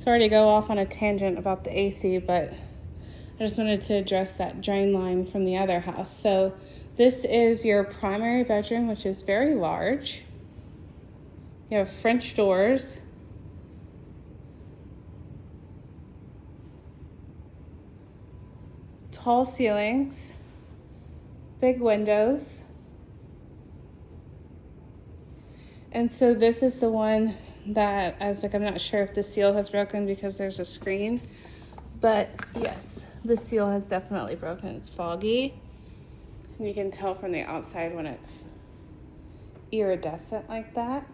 Sorry to go off on a tangent about the AC, but I just wanted to address that drain line from the other house. So this is your primary bedroom, which is very large. You have French doors. Tall ceilings. Big windows. And so this is the one that I was like, I'm not sure if the seal has broken because there's a screen. But yes, the seal has definitely broken. It's foggy. And you can tell from the outside when it's iridescent like that.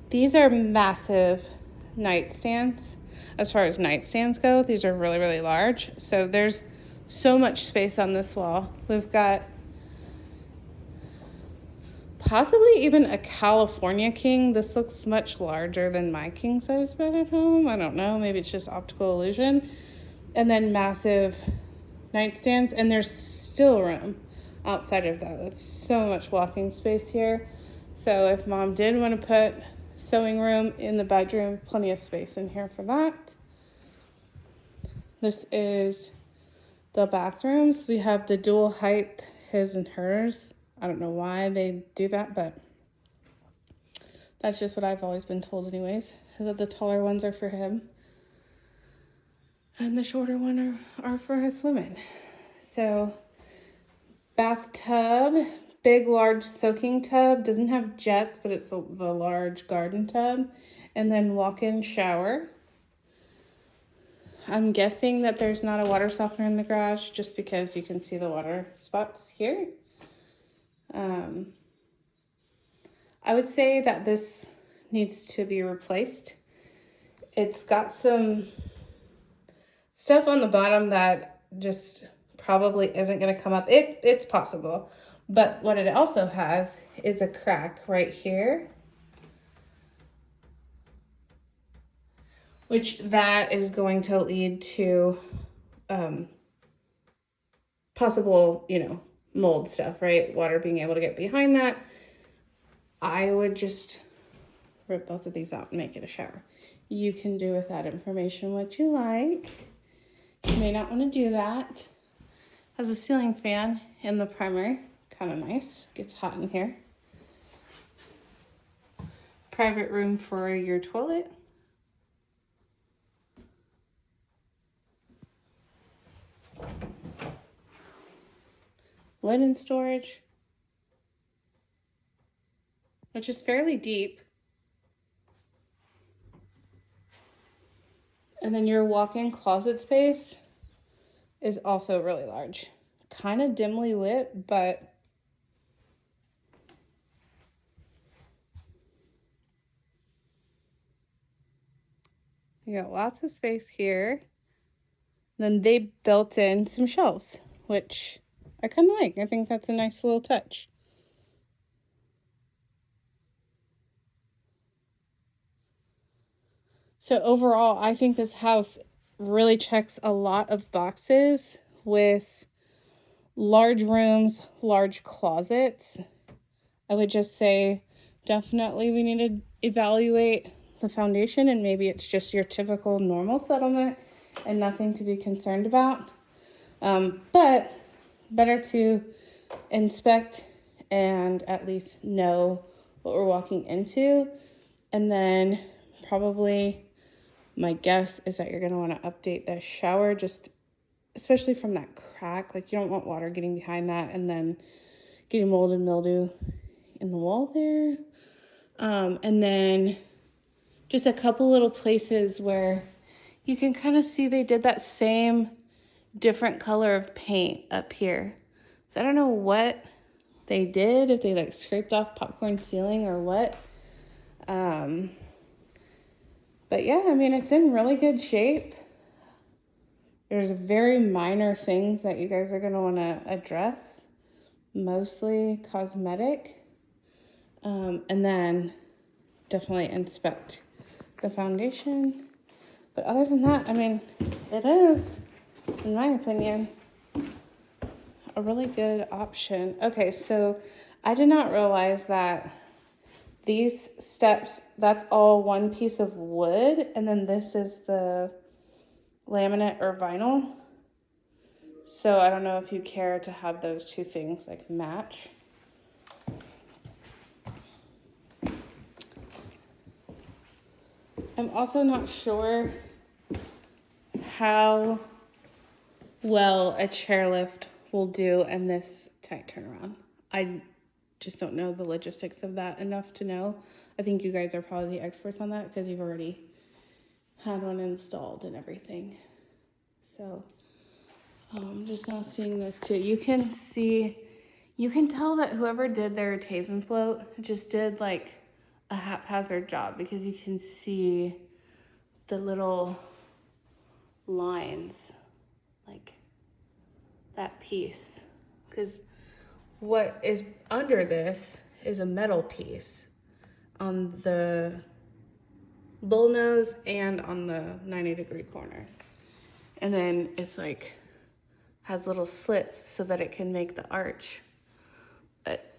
These are massive nightstands. As far as nightstands go, these are really, really large. So there's so much space on this wall. We've got possibly even a California king. This looks much larger than my king size bed at home. I don't know, maybe it's just optical illusion. And then massive nightstands, and there's still room outside of that. That's so much walking space here. So if mom did want to put sewing room in the bedroom, plenty of space in here for that. This is the bathrooms. We have the dual height, his and hers. I don't know why they do that, but that's just what I've always been told anyways, is that the taller ones are for him and the shorter one are for his women. So bathtub, big, large soaking tub. Doesn't have jets, but it's the large garden tub. And then walk-in shower. I'm guessing that there's not a water softener in the garage just because you can see the water spots here. I would say that this needs to be replaced. It's got some stuff on the bottom that just probably isn't going to come up. It's possible. But what it also has is a crack right here, which that is going to lead to possible, mold stuff, right? Water being able to get behind that. I would just rip both of these out and make it a shower. You can do with that information what you like. You may not want to do that. Has a ceiling fan in the primary. Kind of nice. Gets hot in here. Private room for your toilet. Linen storage, which is fairly deep. And then your walk-in closet space is also really large. Kind of dimly lit, but you got lots of space here. Then they built in some shelves, which I kind of like. I think that's a nice little touch. So overall, I think this house really checks a lot of boxes with large rooms, large closets. I would just say definitely we need to evaluate the foundation, and maybe it's just your typical normal settlement and nothing to be concerned about. But better to inspect and at least know what we're walking into. And then probably my guess is that you're going to want to update the shower, just especially from that crack. Like, you don't want water getting behind that and then getting mold and mildew in the wall there. And then just a couple little places where you can kind of see they did that same different color of paint up here. So I don't know what they did, if they like scraped off popcorn ceiling or what. But yeah, I mean, it's in really good shape. There's very minor things that you guys are going to want to address, mostly cosmetic. And then definitely inspect the foundation. But other than that, I mean, it is, in my opinion, a really good option. Okay, so I did not realize that these steps, that's all one piece of wood, and then this is the laminate or vinyl. So I don't know if you care to have those two things like match. I'm also not sure how well a chairlift will do in this tight turnaround. I just don't know the logistics of that enough to know. I think you guys are probably the experts on that because you've already had one installed and everything. So I'm just now seeing this too. You can tell that whoever did their tape and float just did like a haphazard job because you can see the little lines, like that piece. Because what is under this is a metal piece on the bull nose and on the 90-degree corners. And then it's like, has little slits so that it can make the arch. But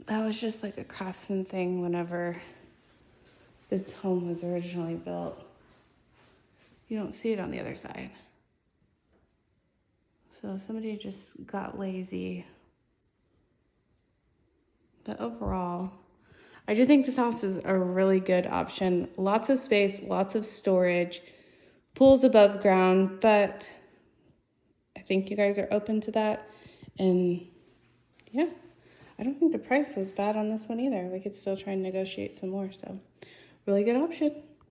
that was just like a craftsman thing whenever this home was originally built. You don't see it on the other side. So somebody just got lazy. But overall, I do think this house is a really good option. Lots of space, lots of storage, pools above ground, but I think you guys are open to that. And yeah, I don't think the price was bad on this one either. We could still try and negotiate some more. So really good option.